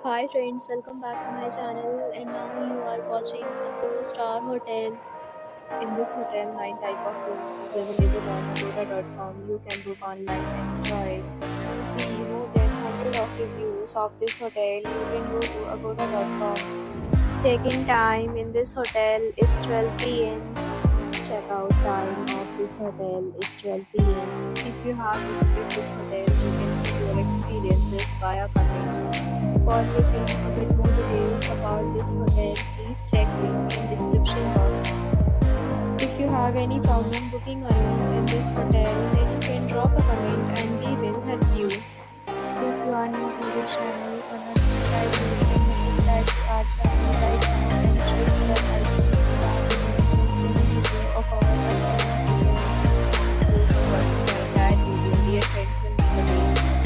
Hi friends, welcome back to my channel and now you are watching a 4-star hotel. In this hotel, 9 type of room is available on agoda.com. You can book online and enjoy it. To see more than 100 of reviews of this hotel, you can go to agoda.com. Check-in time in this hotel is 12 p.m. Check-out time of this hotel is 12 p.m. If you have visited this hotel, you can see your experiences via comments. For booking a bit more details about this hotel, please check link in description box. If you have any problem booking a room in this hotel, then you can drop a comment and we will help you. If you are new to this channel or not subscribed yet, then subscribe to our channel right now and click the bell icon so that you don't miss any video of our upcoming video. Thank you for watching the entire video. Dear friends, will meet again.